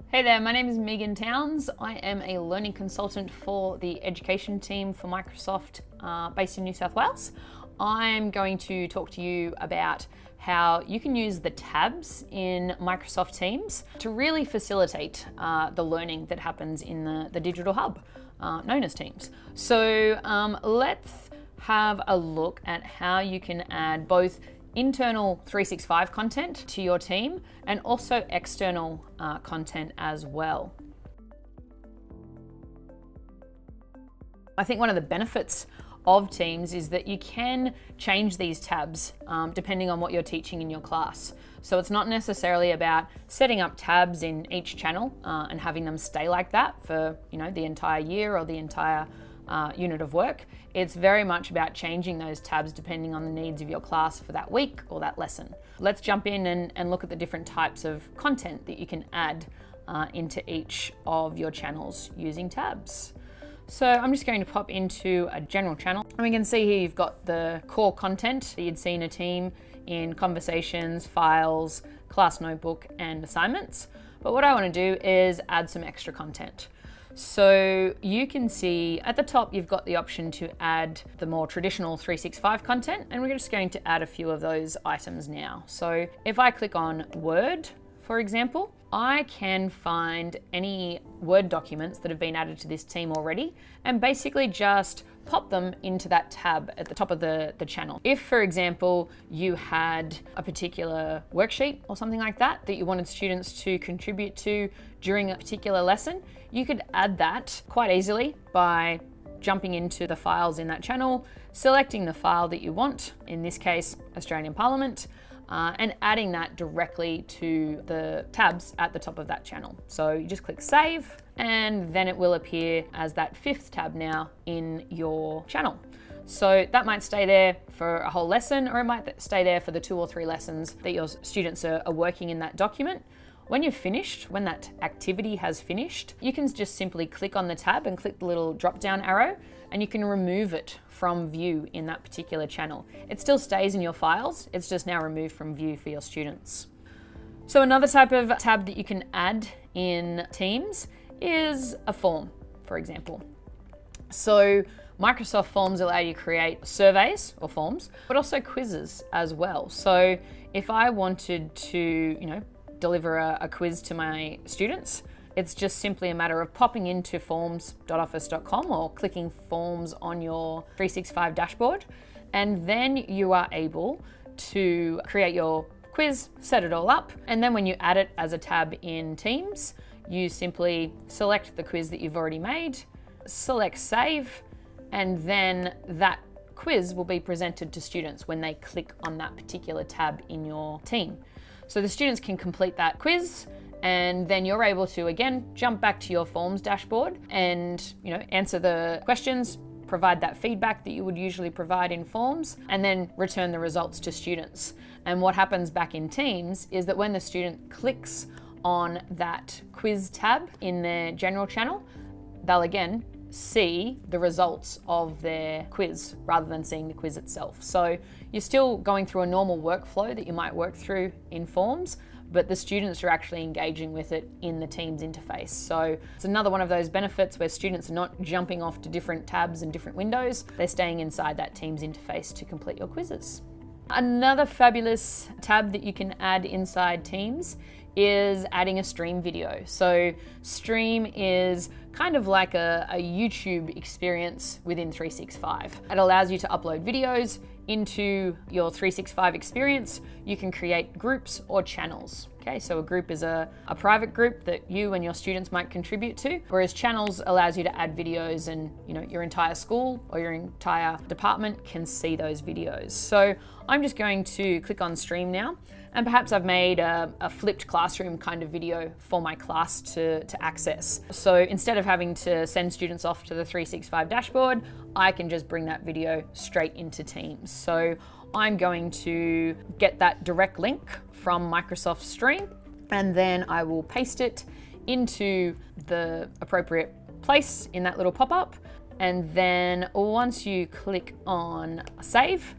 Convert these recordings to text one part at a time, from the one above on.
Hey there, my name is Megan Towns. I am a learning consultant for the education team for Microsoft based in New South Wales. I'm going to talk to you about how you can use the tabs in Microsoft Teams to really facilitate the learning that happens in the digital hub known as Teams. So let's have a look at how you can add both internal 365 content to your team and also external content as well. I think one of the benefits of Teams is that you can change these tabs depending on what you're teaching in your class. So it's not necessarily about setting up tabs in each channel and having them stay like that for the entire year or the entire unit of work. It's very much about changing those tabs depending on the needs of your class for that week or that lesson. Let's jump in and look at the different types of content that you can add into each of your channels using tabs. So I'm just going to pop into a general channel, and we can see here you've got the core content that you'd see in a team in conversations, files, class notebook, and assignments. But what I want to do is add some extra content. So you can see at the top, you've got the option to add the more traditional 365 content, and we're just going to add a few of those items now. So if I click on Word, for example, I can find any Word documents that have been added to this team already and basically just pop them into that tab at the top of the channel. If, for example, you had a particular worksheet or something like that you wanted students to contribute to during a particular lesson, you could add that quite easily by jumping into the files in that channel, selecting the file that you want, in this case, Australian Parliament, and adding that directly to the tabs at the top of that channel. So you just click Save, and then it will appear as that fifth tab now in your channel. So that might stay there for a whole lesson, or it might stay there for the 2 or 3 lessons that your students are working in that document. When you've finished, when that activity has finished, you can just simply click on the tab and click the little drop-down arrow, and you can remove it from view in that particular channel. It still stays in your files, it's just now removed from view for your students. So another type of tab that you can add in Teams is a form, for example. So Microsoft Forms allow you to create surveys or forms, but also quizzes as well. So if I wanted to, deliver a quiz to my students, it's just simply a matter of popping into forms.office.com or clicking Forms on your 365 dashboard, and then you are able to create your quiz, set it all up, and then when you add it as a tab in Teams, you simply select the quiz that you've already made, select Save, and then that quiz will be presented to students when they click on that particular tab in your team. So the students can complete that quiz, and then you're able to, again, jump back to your Forms dashboard and answer the questions, provide that feedback that you would usually provide in Forms, and then return the results to students. And what happens back in Teams is that when the student clicks on that quiz tab in their general channel, they'll again see the results of their quiz rather than seeing the quiz itself. So you're still going through a normal workflow that you might work through in Forms, but the students are actually engaging with it in the Teams interface. So it's another one of those benefits where students are not jumping off to different tabs and different windows. They're staying inside that Teams interface to complete your quizzes. Another fabulous tab that you can add inside Teams is adding a stream video. So stream is kind of like a YouTube experience within 365. It allows you to upload videos into your 365 experience. You can create groups or channels. Okay, so a group is a private group that you and your students might contribute to, whereas channels allows you to add videos, and your entire school or your entire department can see those videos. So I'm just going to click on stream now, and perhaps I've made a flipped classroom kind of video for my class to access. So instead of having to send students off to the 365 dashboard, I can just bring that video straight into Teams. So I'm going to get that direct link from Microsoft Stream, and then I will paste it into the appropriate place in that little pop-up. And then once you click on Save,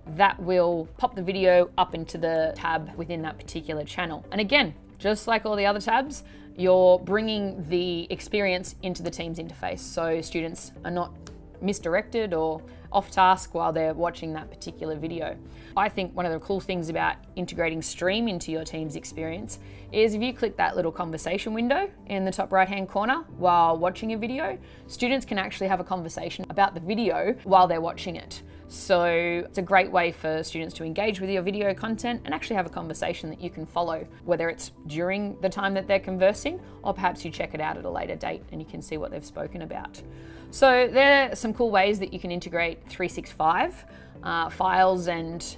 that will pop the video up into the tab within that particular channel. And again, just like all the other tabs, you're bringing the experience into the Teams interface, so students are not misdirected or off task while they're watching that particular video. I think one of the cool things about integrating Stream into your Teams experience is if you click that little conversation window in the top right-hand corner while watching a video, students can actually have a conversation about the video while they're watching it. So it's a great way for students to engage with your video content and actually have a conversation that you can follow, whether it's during the time that they're conversing, or perhaps you check it out at a later date and you can see what they've spoken about. So there are some cool ways that you can integrate 365 files and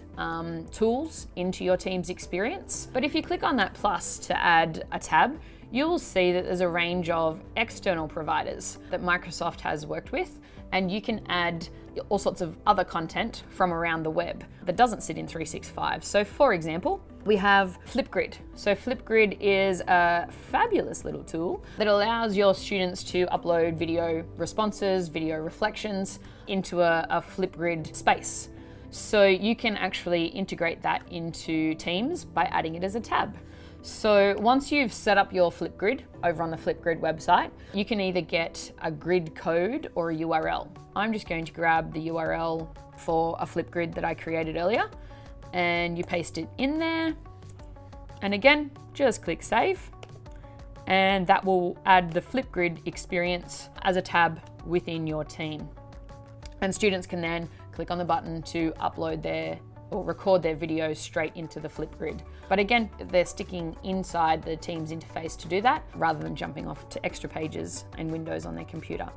tools into your Teams experience. But if you click on that plus to add a tab, you'll see that there's a range of external providers that Microsoft has worked with, and you can add all sorts of other content from around the web that doesn't sit in 365. So for example, we have Flipgrid. So Flipgrid is a fabulous little tool that allows your students to upload video responses, video reflections into a Flipgrid space. So you can actually integrate that into Teams by adding it as a tab. So once you've set up your Flipgrid over on the Flipgrid website, you can either get a grid code or a URL. I'm just going to grab the URL for a Flipgrid that I created earlier, and you paste it in there. And again, just click save, and that will add the Flipgrid experience as a tab within your team. And students can then click on the button to upload their or record their videos straight into the Flipgrid. But again, they're sticking inside the Teams interface to do that rather than jumping off to extra pages and windows on their computer.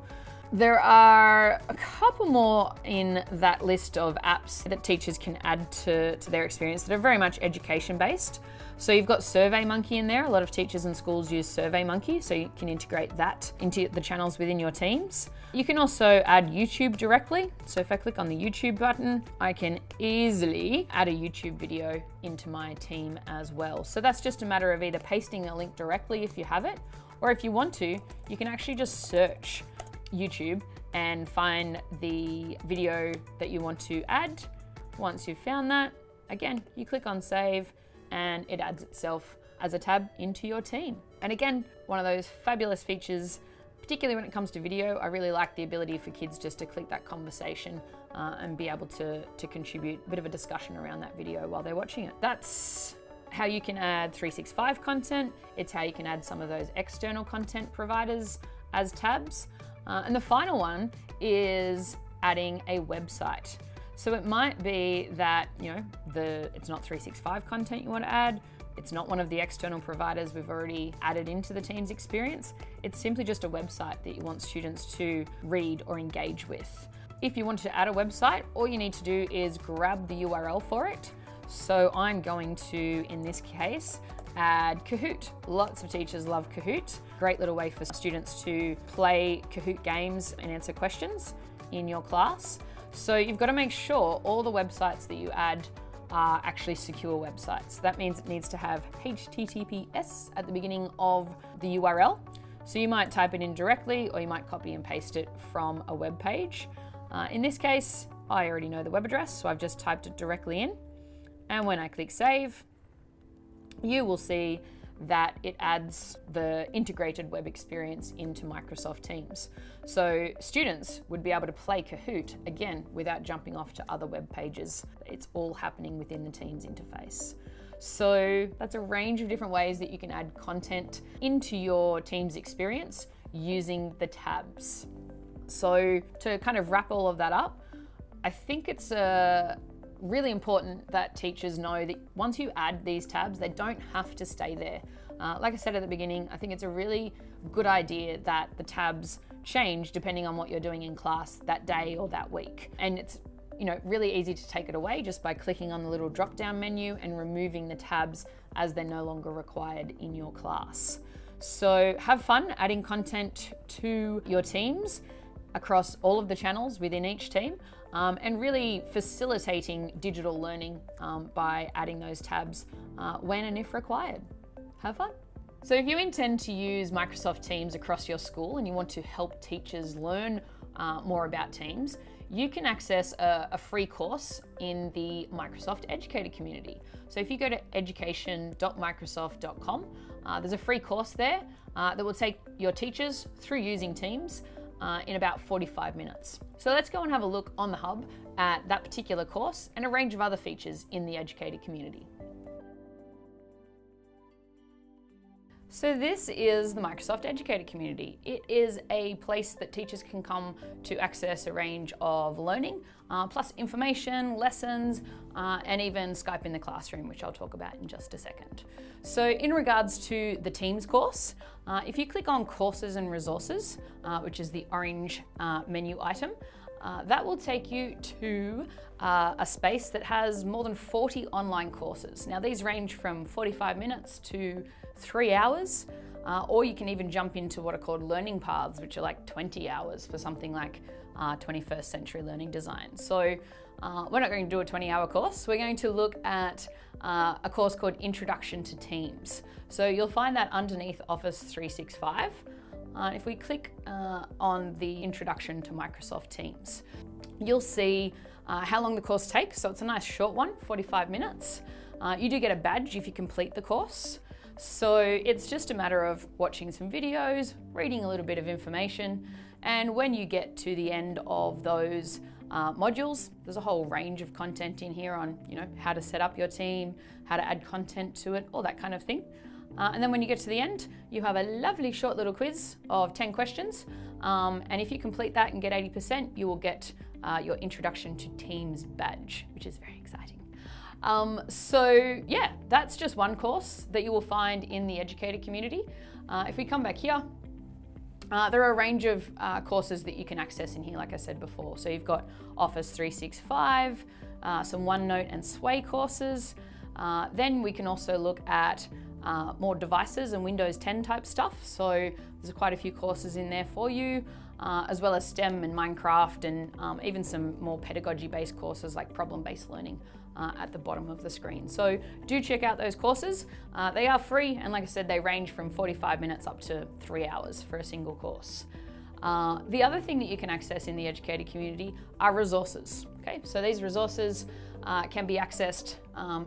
There are a couple more in that list of apps that teachers can add to their experience that are very much education based. So you've got SurveyMonkey in there. A lot of teachers and schools use SurveyMonkey, so you can integrate that into the channels within your teams. You can also add YouTube directly. So if I click on the YouTube button, I can easily add a YouTube video into my team as well. So that's just a matter of either pasting a link directly if you have it, or if you want to, you can actually just search YouTube and find the video that you want to add. Once you've found that, again, you click on save and it adds itself as a tab into your team. And again, one of those fabulous features, particularly when it comes to video, I really like the ability for kids just to click that conversation and be able to contribute a bit of a discussion around that video while they're watching it. That's how you can add 365 content. It's how you can add some of those external content providers as tabs. And the final one is adding a website. So it might be that, it's not 365 content you want to add. It's not one of the external providers we've already added into the Teams experience. It's simply just a website that you want students to read or engage with. If you want to add a website, all you need to do is grab the URL for it. So I'm going to, in this case, add Kahoot. Lots of teachers love Kahoot. Great little way for students to play Kahoot games and answer questions in your class. So you've got to make sure all the websites that you add are actually secure websites. That means it needs to have HTTPS at the beginning of the URL. So you might type it in directly, or you might copy and paste it from a web page. In this case, I already know the web address, so I've just typed it directly in. And when I click save, you will see that it adds the integrated web experience into Microsoft Teams. So students would be able to play Kahoot, again, without jumping off to other web pages. It's all happening within the Teams interface. So that's a range of different ways that you can add content into your Teams experience using the tabs. So to kind of wrap all of that up, I think it's really important that teachers know that once you add these tabs, they don't have to stay there. Like I said at the beginning, I think it's a really good idea that the tabs change depending on what you're doing in class that day or that week. And it's really easy to take it away just by clicking on the little drop-down menu and removing the tabs as they're no longer required in your class. So have fun adding content to your teams across all of the channels within each team. And really facilitating digital learning by adding those tabs when and if required. Have fun. So if you intend to use Microsoft Teams across your school and you want to help teachers learn more about Teams, you can access a free course in the Microsoft Educator community. So if you go to education.microsoft.com, there's a free course there that will take your teachers through using Teams in about 45 minutes. So let's go and have a look on the hub at that particular course and a range of other features in the Educator community. So this is the Microsoft Educator community. It is a place that teachers can come to access a range of learning, plus information, lessons, and even Skype in the classroom, which I'll talk about in just a second. So in regards to the Teams course, if you click on Courses and Resources, which is the orange menu item, that will take you to a space that has more than 40 online courses. Now these range from 45 minutes to 3 hours, or you can even jump into what are called learning paths, which are like 20 hours for something like 21st century learning design. So we're not going to do a 20-hour course. We're going to look at a course called Introduction to Teams. So you'll find that underneath Office 365. If we click on the Introduction to Microsoft Teams, you'll see how long the course takes. So it's a nice short one, 45 minutes. You do get a badge if you complete the course. So it's just a matter of watching some videos, reading a little bit of information, and when you get to the end of those modules, there's a whole range of content in here on, how to set up your team, how to add content to it, all that kind of thing. And then when you get to the end, you have a lovely short little quiz of 10 questions. And if you complete that and get 80%, you will get your Introduction to Teams badge, which is very exciting. So yeah, that's just one course that you will find in the Educator community. If we come back here, there are a range of courses that you can access in here, like I said before. So you've got Office 365, some OneNote and Sway courses. Then we can also look at more devices and Windows 10 type stuff. So there's quite a few courses in there for you, as well as STEM and Minecraft, and even some more pedagogy-based courses like problem-based learning at the bottom of the screen. So do check out those courses. They are free, and like I said, they range from 45 minutes up to 3 hours for a single course. The other thing that you can access in the Educator community are resources. Okay, so these resources can be accessed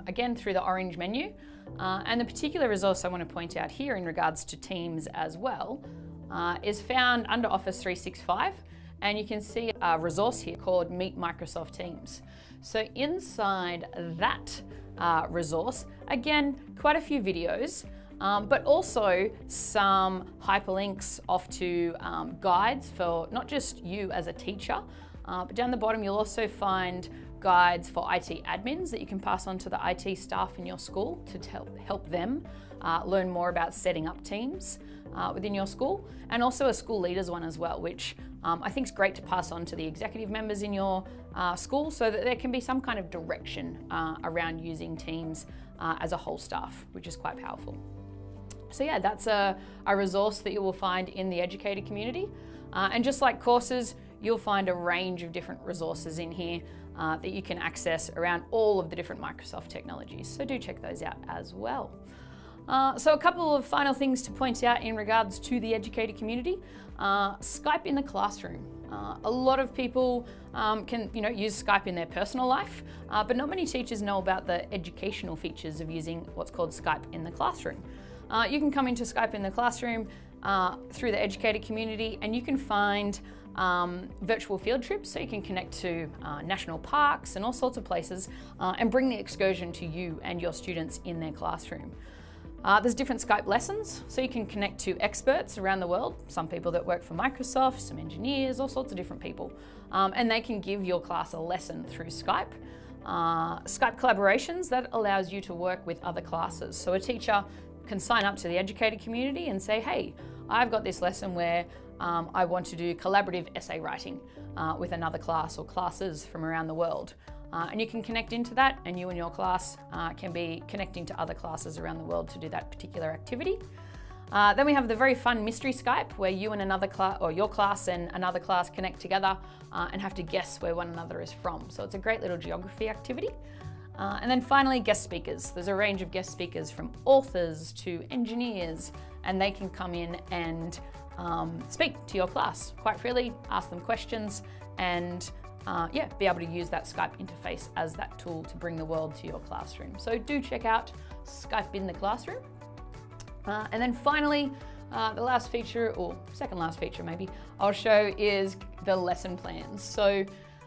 again through the orange menu. And the particular resource I want to point out here in regards to Teams as well is found under Office 365, and you can see a resource here called Meet Microsoft Teams. So inside that resource, again, quite a few videos, but also some hyperlinks off to guides for not just you as a teacher, but down the bottom you'll also find guides for IT admins that you can pass on to the IT staff in your school to help them learn more about setting up teams within your school, and also a school leaders one as well, which I think is great to pass on to the executive members in your school so that there can be some kind of direction around using Teams as a whole staff, which is quite powerful. So yeah, that's a resource that you will find in the Educator community. And just like courses, you'll find a range of different resources in here that you can access around all of the different Microsoft technologies. So do check those out as well. So a couple of final things to point out in regards to the Educator community. Skype in the classroom. A lot of people can use Skype in their personal life, but not many teachers know about the educational features of using what's called Skype in the classroom. You can come into Skype in the classroom through the Educator community, and you can find virtual field trips, so you can connect to national parks and all sorts of places and bring the excursion to you and your students in their classroom. There's different Skype lessons, so you can connect to experts around the world, some people that work for Microsoft, some engineers, all sorts of different people, and they can give your class a lesson through Skype. Skype collaborations, that allows you to work with other classes. So a teacher can sign up to the Educator community and say, hey, I've got this lesson where I want to do collaborative essay writing with another class or classes from around the world. And you can connect into that, and you and your class can be connecting to other classes around the world to do that particular activity. Then we have the very fun mystery Skype, where you and another class, or your class and another class, connect together and have to guess where one another is from. So it's a great little geography activity. And then finally, guest speakers. There's a range of guest speakers from authors to engineers, and they can come in and speak to your class quite freely, ask them questions, and be able to use that Skype interface as that tool to bring the world to your classroom. So do check out Skype in the classroom. And then finally, the last feature, or second last feature maybe, I'll show is the lesson plans. So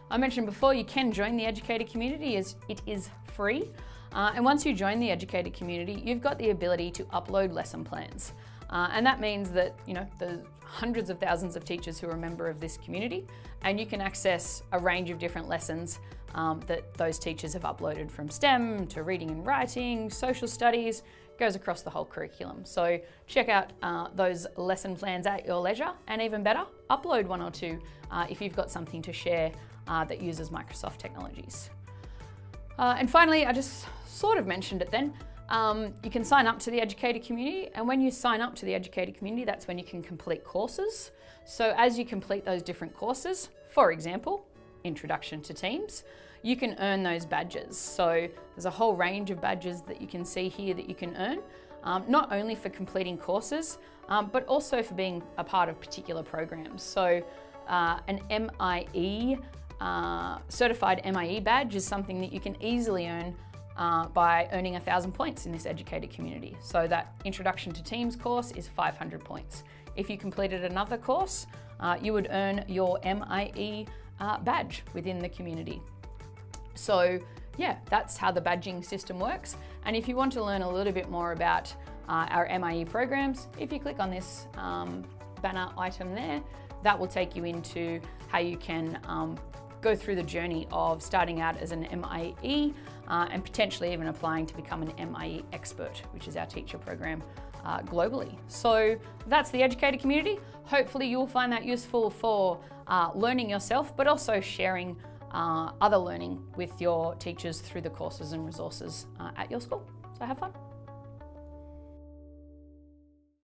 I mentioned before, you can join the educator community as it is free. And once you join the educator community, you've got the ability to upload lesson plans. And that means that, there's hundreds of thousands of teachers who are a member of this community, and you can access a range of different lessons that those teachers have uploaded, from STEM to reading and writing, social studies, goes across the whole curriculum. So check out those lesson plans at your leisure, and even better, upload one or two if you've got something to share that uses Microsoft technologies. And finally, I just sort of mentioned it then, you can sign up to the educator community, and when you sign up to the educator community, that's when you can complete courses. So as you complete those different courses, for example, Introduction to Teams, you can earn those badges. So there's a whole range of badges that you can see here that you can earn, not only for completing courses, but also for being a part of particular programs. So an MIE, certified MIE badge is something that you can easily earn by earning 1,000 points in this educator community. So that Introduction to Teams course is 500 points. If you completed another course, you would earn your MIE badge within the community. So yeah, that's how the badging system works. And if you want to learn a little bit more about our MIE programs, if you click on this banner item there, that will take you into how you can go through the journey of starting out as an MIE and potentially even applying to become an MIE expert, which is our teacher program globally. So that's the educator community. Hopefully you'll find that useful for learning yourself, but also sharing other learning with your teachers through the courses and resources at your school. So have fun.